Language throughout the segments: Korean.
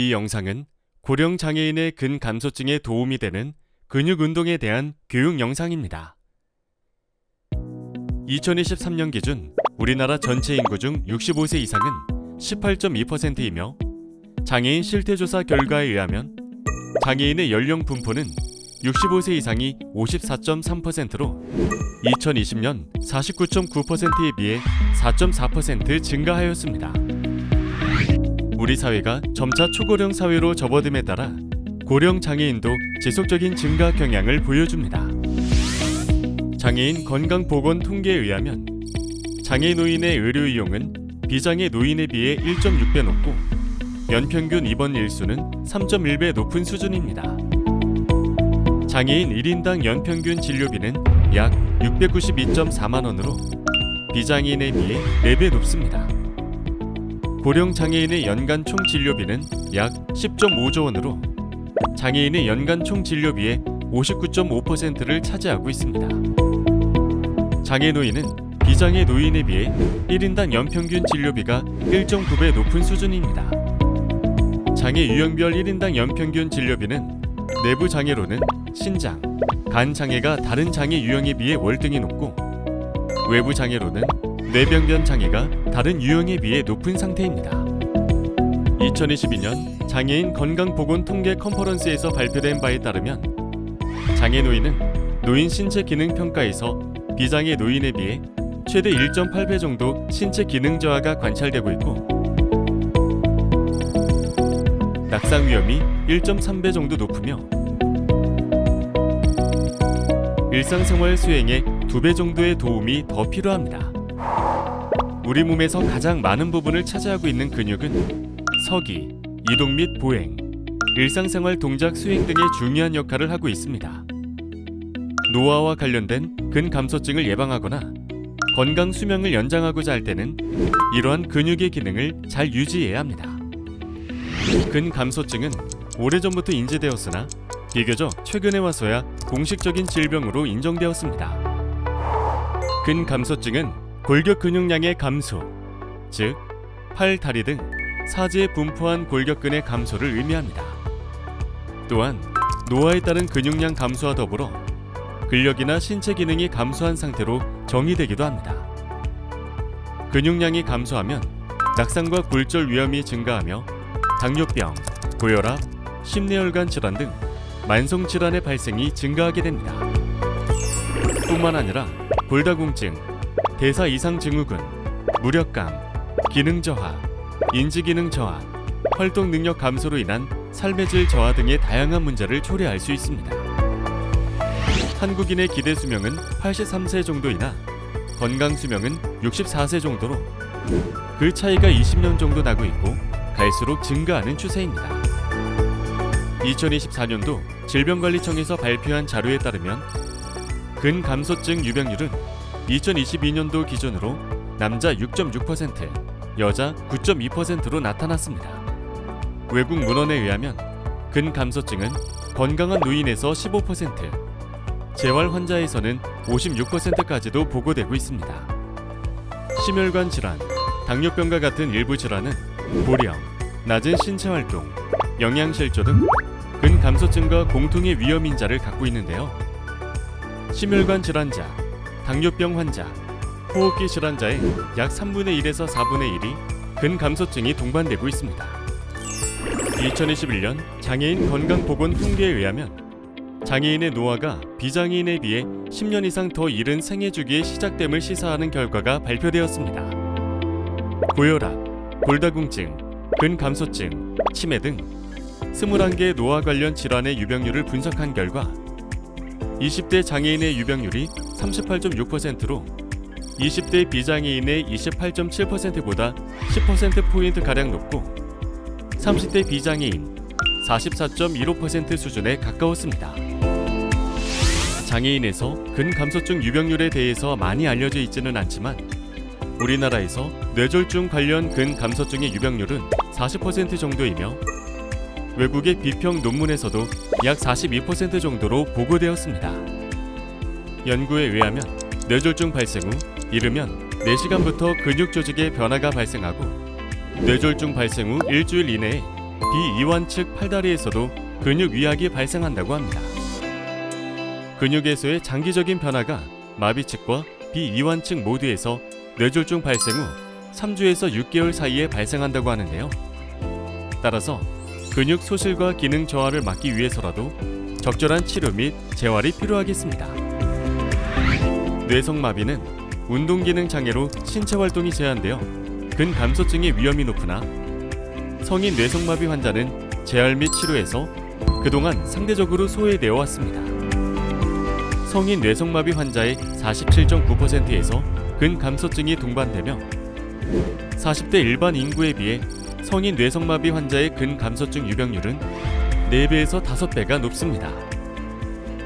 이 영상은 고령 장애인의 근감소증에 도움이 되는 근육 운동에 대한 교육 영상입니다. 2023년 기준 우리나라 전체 인구 중 65세 이상은 18.2%이며 장애인 실태조사 결과에 의하면 장애인의 연령 분포는 65세 이상이 54.3%로 2020년 49.9%에 비해 4.4% 증가하였습니다. 우리 사회가 점차 초고령 사회로 접어듦에 따라 고령 장애인도 지속적인 증가 경향을 보여줍니다. 장애인 건강보건 통계에 의하면 장애 노인의 의료 이용은 비장애 노인에 비해 1.6배 높고 연평균 입원 일수는 3.1배 높은 수준입니다. 장애인 1인당 연평균 진료비는 약 692.4만 원으로 비장애인에 비해 4배 높습니다. 고령 장애인의 연간 총 진료비는 약 10.5조 원으로 장애인의 연간 총 진료비의 59.5%를 차지하고 있습니다. 장애 노인은 비장애 노인에 비해 1인당 연평균 진료비가 1.9배 높은 수준입니다. 장애 유형별 1인당 연평균 진료비는 내부 장애로는 신장, 간 장애가 다른 장애 유형에 비해 월등히 높고 외부 장애로는 뇌병변 장애가 다른 유형에 비해 높은 상태입니다. 2022년 장애인 건강보건 통계 컨퍼런스에서 발표된 바에 따르면 장애 노인은 노인 신체 기능 평가에서 비장애 노인에 비해 최대 1.8배 정도 신체 기능 저하가 관찰되고 있고 낙상 위험이 1.3배 정도 높으며 일상생활 수행에 2배 정도의 도움이 더 필요합니다. 우리 몸에서 가장 많은 부분을 차지하고 있는 근육은 서기, 이동 및 보행, 일상생활 동작 수행 등의 중요한 역할을 하고 있습니다. 노화와 관련된 근감소증을 예방하거나 건강 수명을 연장하고자 할 때는 이러한 근육의 기능을 잘 유지해야 합니다. 근감소증은 오래전부터 인지되었으나 비교적 최근에 와서야 공식적인 질병으로 인정되었습니다. 근감소증은 골격 근육량의 감소, 즉 팔, 다리 등 사지에 분포한 골격근의 감소를 의미합니다. 또한 노화에 따른 근육량 감소와 더불어 근력이나 신체 기능이 감소한 상태로 정의되기도 합니다. 근육량이 감소하면 낙상과 골절 위험이 증가하며 당뇨병, 고혈압, 심뇌혈관 질환 등 만성 질환의 발생이 증가하게 됩니다. 뿐만 아니라 골다공증, 대사 이상 증후군, 무력감, 기능 저하, 인지 기능 저하, 활동 능력 감소로 인한 삶의 질 저하 등의 다양한 문제를 초래할 수 있습니다. 한국인의 기대 수명은 83세 정도이나 건강 수명은 64세 정도로 그 차이가 20년 정도 나고 있고 갈수록 증가하는 추세입니다. 2024년도 질병관리청에서 발표한 자료에 따르면 근감소증 유병률은 2022년도 기준으로 남자 6.6%, 여자 9.2%로 나타났습니다. 외국 문헌에 의하면 근감소증은 건강한 노인에서 15%, 재활 환자에서는 56%까지도 보고되고 있습니다. 심혈관 질환, 당뇨병과 같은 일부 질환은 고령, 낮은 신체 활동, 영양실조 등 근감소증과 공통의 위험 인자를 갖고 있는데요. 심혈관 질환자, 당뇨병 환자, 호흡기 질환자의 약 3분의 1에서 4분의 1이 근감소증이 동반되고 있습니다. 2021년 장애인 건강보건 통계에 의하면 장애인의 노화가 비장애인에 비해 10년 이상 더 이른 생애 주기의 시작됨을 시사하는 결과가 발표되었습니다. 고혈압, 골다공증, 근감소증, 치매 등 21개의 노화 관련 질환의 유병률을 분석한 결과 20대 장애인의 유병률이 38.6%로 20대 비장애인의 28.7%보다 10%포인트가량 높고 30대 비장애인 44.15% 수준에 가까웠습니다. 장애인에서 근감소증 유병률에 대해서 많이 알려져 있지는 않지만 우리나라에서 뇌졸중 관련 근감소증의 유병률은 40% 정도이며 외국의 비평 논문에서도 약 42% 정도로 보고되었습니다. 연구에 의하면 뇌졸중 발생 후 이르면 4시간부터 근육 조직에 변화가 발생하고 뇌졸중 발생 후 일주일 이내에 비이완측 팔다리에서도 근육 위약이 발생한다고 합니다. 근육에서의 장기적인 변화가 마비측과 비이완측 모두에서 뇌졸중 발생 후 3주에서 6개월 사이에 발생한다고 하는데요. 따라서 근육 소실과 기능 저하를 막기 위해서라도 적절한 치료 및 재활이 필요하겠습니다. 뇌성마비는 운동기능 장애로 신체 활동이 제한되어 근감소증의 위험이 높으나 성인 뇌성마비 환자는 재활 및 치료에서 그동안 상대적으로 소외되어 왔습니다. 성인 뇌성마비 환자의 47.9%에서 근감소증이 동반되며 40대 일반 인구에 비해 성인 뇌성마비 환자의 근감소증 유병률은 4배에서 5배가 높습니다.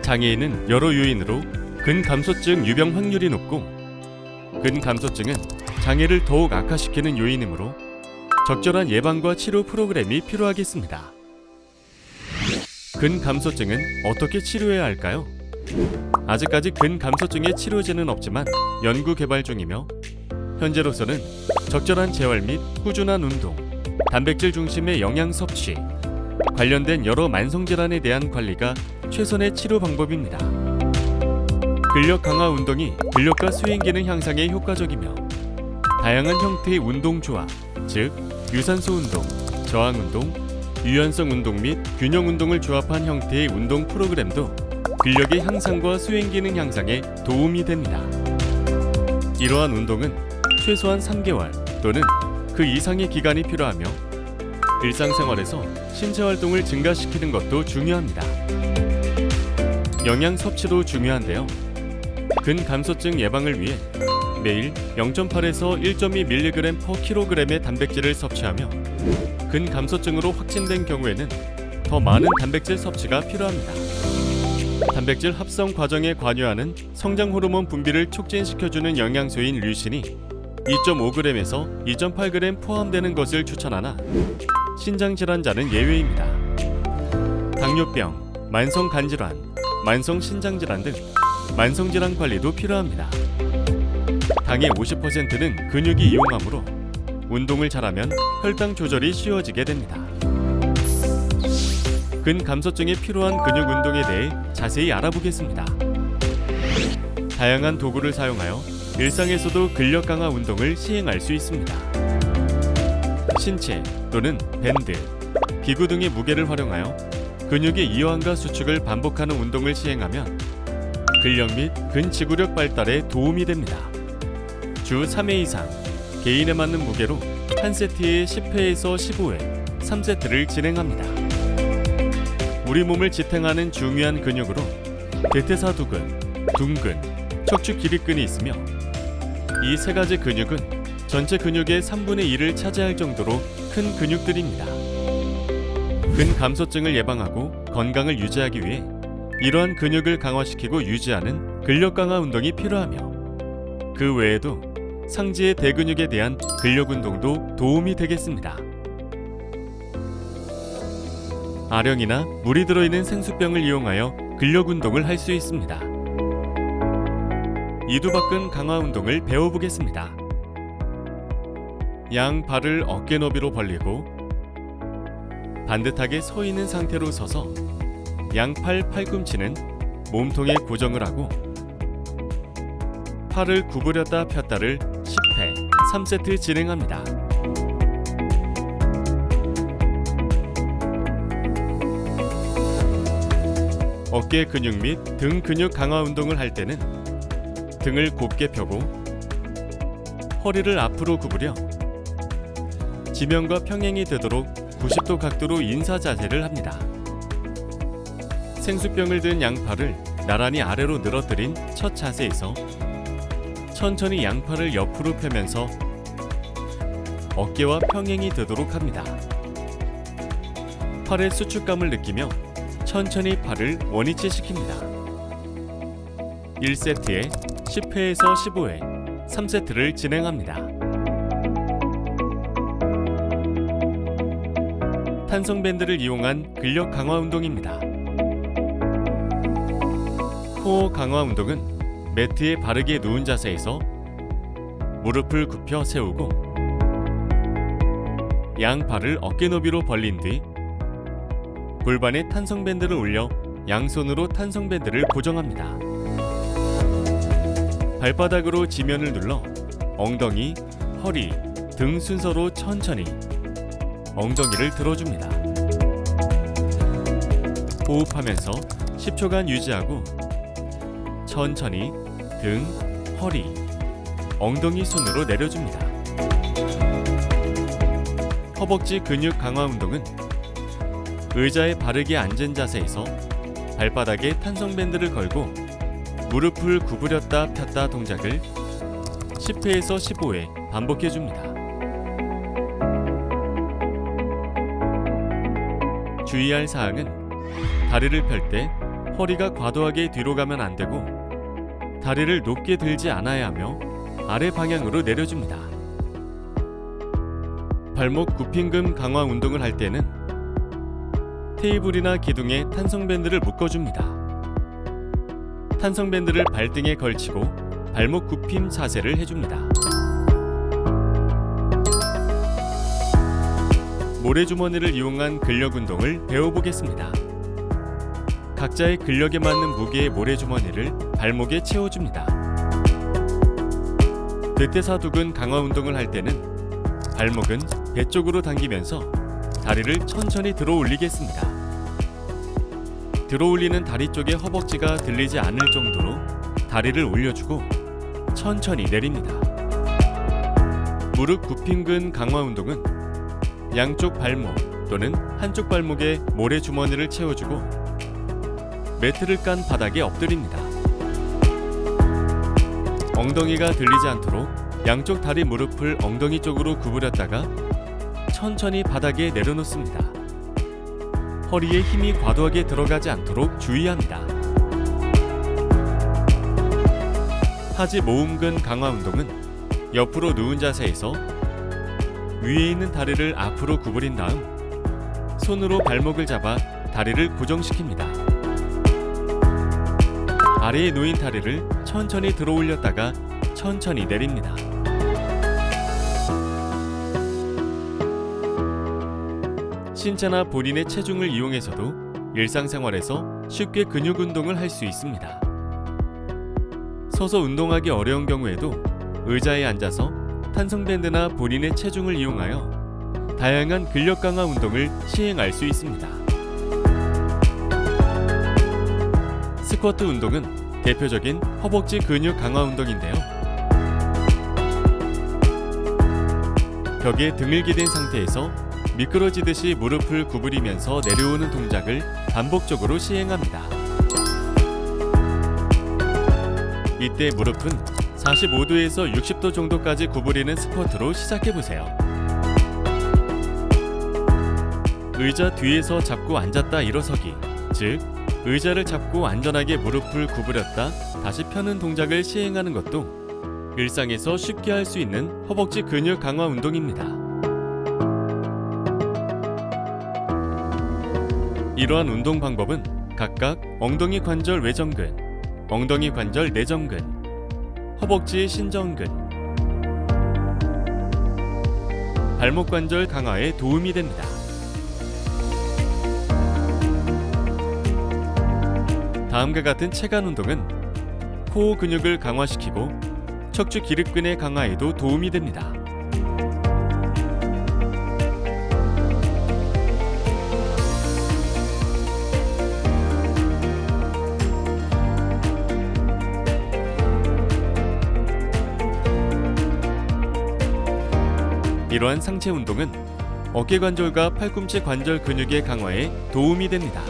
장애인은 여러 요인으로 근감소증 유병 확률이 높고 근감소증은 장애를 더욱 악화시키는 요인이므로 적절한 예방과 치료 프로그램이 필요하겠습니다. 근감소증은 어떻게 치료해야 할까요? 아직까지 근감소증의 치료제는 없지만 연구 개발 중이며 현재로서는 적절한 재활 및 꾸준한 운동, 단백질 중심의 영양 섭취, 관련된 여러 만성질환에 대한 관리가 최선의 치료 방법입니다. 근력 강화 운동이 근력과 수행 기능 향상에 효과적이며 다양한 형태의 운동 조합, 즉 유산소 운동, 저항 운동, 유연성 운동 및 균형 운동을 조합한 형태의 운동 프로그램도 근력의 향상과 수행 기능 향상에 도움이 됩니다. 이러한 운동은 최소한 3개월 또는 그 이상의 기간이 필요하며 일상생활에서 신체 활동을 증가시키는 것도 중요합니다. 영양 섭취도 중요한데요. 근감소증 예방을 위해 매일 0.8에서 1.2mg/kg의 단백질을 섭취하며 근감소증으로 확진된 경우에는 더 많은 단백질 섭취가 필요합니다. 단백질 합성 과정에 관여하는 성장 호르몬 분비를 촉진시켜주는 영양소인 류신이 2.5g에서 2.8g 포함되는 것을 추천하나 신장 질환자는 예외입니다. 당뇨병, 만성 간질환, 만성 신장 질환 등 만성 질환 관리도 필요합니다. 당의 50%는 근육이 이용하므로 운동을 잘하면 혈당 조절이 쉬워지게 됩니다. 근감소증에 필요한 근육 운동에 대해 자세히 알아보겠습니다. 다양한 도구를 사용하여 일상에서도 근력 강화 운동을 시행할 수 있습니다. 신체 또는 밴드, 기구 등의 무게를 활용하여 근육의 이완과 수축을 반복하는 운동을 시행하면 근력 및 근지구력 발달에 도움이 됩니다. 주 3회 이상 개인에 맞는 무게로 한 세트에 10회에서 15회 3세트를 진행합니다. 우리 몸을 지탱하는 중요한 근육으로 대퇴사두근, 둔근, 척추 기립근이 있으며 이 세 가지 근육은 전체 근육의 3분의 1을 차지할 정도로 큰 근육들입니다. 근감소증을 예방하고 건강을 유지하기 위해 이러한 근육을 강화시키고 유지하는 근력 강화 운동이 필요하며 그 외에도 상지의 대근육에 대한 근력 운동도 도움이 되겠습니다. 아령이나 물이 들어있는 생수병을 이용하여 근력 운동을 할 수 있습니다. 이두박근 강화 운동을 배워보겠습니다. 양 발을 어깨 너비로 벌리고 반듯하게 서 있는 상태로 서서 양팔 팔꿈치는 몸통에 고정을 하고 팔을 구부렸다 폈다를 10회 3세트 진행합니다. 어깨 근육 및 등 근육 강화 운동을 할 때는 등을 곱게 펴고 허리를 앞으로 구부려 지면과 평행이 되도록 90도 각도로 인사 자세를 합니다. 생수병을 든 양팔을 나란히 아래로 늘어뜨린 첫 자세에서 천천히 양팔을 옆으로 펴면서 어깨와 평행이 되도록 합니다. 팔의 수축감을 느끼며 천천히 팔을 원위치 시킵니다. 1세트에 10회에서 15회 3세트를 진행합니다. 탄성밴드를 이용한 근력 강화 운동입니다. 코어 강화 운동은 매트에 바르게 누운 자세에서 무릎을 굽혀 세우고 양발을 어깨 너비로 벌린 뒤 골반에 탄성 밴드를 올려 양손으로 탄성 밴드를 고정합니다. 발바닥으로 지면을 눌러 엉덩이, 허리, 등 순서로 천천히 엉덩이를 들어줍니다. 호흡하면서 10초간 유지하고 천천히 등, 허리, 엉덩이 손으로 내려줍니다. 허벅지 근육 강화 운동은 의자에 바르게 앉은 자세에서 발바닥에 탄성 밴드를 걸고 무릎을 구부렸다 폈다 동작을 10회에서 15회 반복해 줍니다. 주의할 사항은 다리를 펼 때 허리가 과도하게 뒤로 가면 안 되고 다리를 높게 들지 않아야 하며 아래 방향으로 내려줍니다. 발목 굽힘근 강화 운동을 할 때는 테이블이나 기둥에 탄성 밴드를 묶어줍니다. 탄성 밴드를 발등에 걸치고 발목 굽힘 자세를 해줍니다. 모래주머니를 이용한 근력 운동을 배워보겠습니다. 각자의 근력에 맞는 무게의 모래주머니를 발목에 채워줍니다. 대퇴사두근 강화 운동을 할 때는 발목은 배 쪽으로 당기면서 다리를 천천히 들어 올리겠습니다. 들어 올리는 다리 쪽의 허벅지가 들리지 않을 정도로 다리를 올려주고 천천히 내립니다. 무릎 굽힘근 강화 운동은 양쪽 발목 또는 한쪽 발목에 모래주머니를 채워주고 매트를 깐 바닥에 엎드립니다. 엉덩이가 들리지 않도록 양쪽 다리 무릎을 엉덩이 쪽으로 구부렸다가 천천히 바닥에 내려놓습니다. 허리에 힘이 과도하게 들어가지 않도록 주의합니다. 하지 모음근 강화 운동은 옆으로 누운 자세에서 위에 있는 다리를 앞으로 구부린 다음 손으로 발목을 잡아 다리를 고정시킵니다. 아래에 놓인 다리를 천천히 들어 올렸다가 천천히 내립니다. 신체나 본인의 체중을 이용해서도 일상생활에서 쉽게 근육 운동을 할 수 있습니다. 서서 운동하기 어려운 경우에도 의자에 앉아서 탄성밴드나 본인의 체중을 이용하여 다양한 근력 강화 운동을 시행할 수 있습니다. 스쿼트 운동은 대표적인 허벅지 근육 강화 운동인데요. 벽에 등을 기댄 상태에서 미끄러지듯이 무릎을 구부리면서 내려오는 동작을 반복적으로 시행합니다. 이때 무릎은 45도에서 60도 정도까지 구부리는 스쿼트로 시작해보세요. 의자 뒤에서 잡고 앉았다 일어서기, 즉 의자를 잡고 안전하게 무릎을 구부렸다 다시 펴는 동작을 시행하는 것도 일상에서 쉽게 할 수 있는 허벅지 근육 강화 운동입니다. 이러한 운동 방법은 각각 엉덩이 관절 외전근, 엉덩이 관절 내전근, 허벅지 신전근, 발목 관절 강화에 도움이 됩니다. 다음과 같은 체간 운동은 코어 근육을 강화시키고 척추 기립근의 강화에도 도움이 됩니다. 이러한 상체 운동은 어깨 관절과 팔꿈치 관절 근육의 강화에 도움이 됩니다.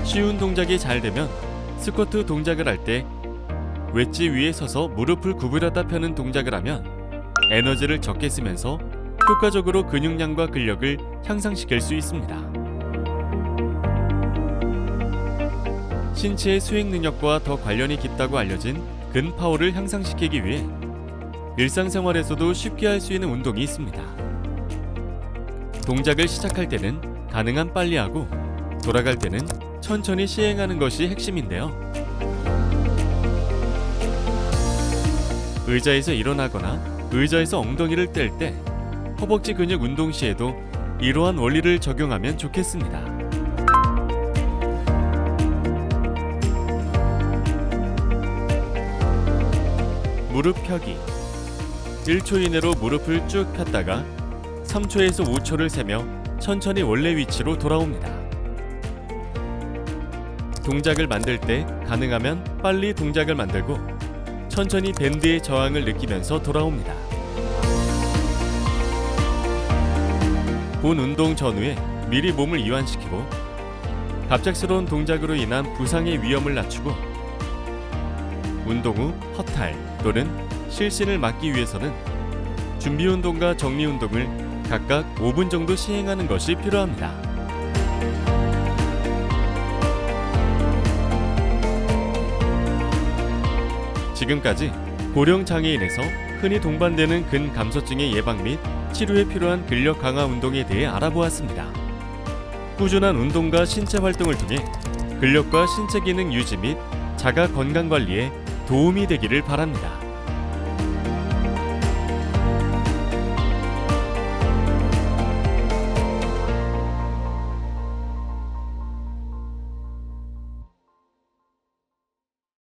쉬운 동작이 잘 되면 스쿼트 동작을 할 때 웨지 위에 서서 무릎을 구부렸다 펴는 동작을 하면 에너지를 적게 쓰면서 효과적으로 근육량과 근력을 향상시킬 수 있습니다. 신체의 수행 능력과 더 관련이 깊다고 알려진 근파워를 향상시키기 위해 일상생활에서도 쉽게 할 수 있는 운동이 있습니다. 동작을 시작할 때는 가능한 빨리 하고 돌아갈 때는 천천히 시행하는 것이 핵심인데요. 의자에서 일어나거나 의자에서 엉덩이를 뗄 때 허벅지 근육 운동 시에도 이러한 원리를 적용하면 좋겠습니다. 무릎 펴기. 1초 이내로 무릎을 쭉 폈다가 3초에서 5초를 세며 천천히 원래 위치로 돌아옵니다. 동작을 만들 때 가능하면 빨리 동작을 만들고 천천히 밴드의 저항을 느끼면서 돌아옵니다. 본 운동 전후에 미리 몸을 이완시키고 갑작스러운 동작으로 인한 부상의 위험을 낮추고 운동 후 허탈 또는 실신을 막기 위해서는 준비 운동과 정리 운동을 각각 5분 정도 시행하는 것이 필요합니다. 지금까지 고령장애인에서 흔히 동반되는 근감소증의 예방 및 치료에 필요한 근력 강화 운동에 대해 알아보았습니다. 꾸준한 운동과 신체 활동을 통해 근력과 신체 기능 유지 및 자가 건강 관리에 도움이 되기를 바랍니다.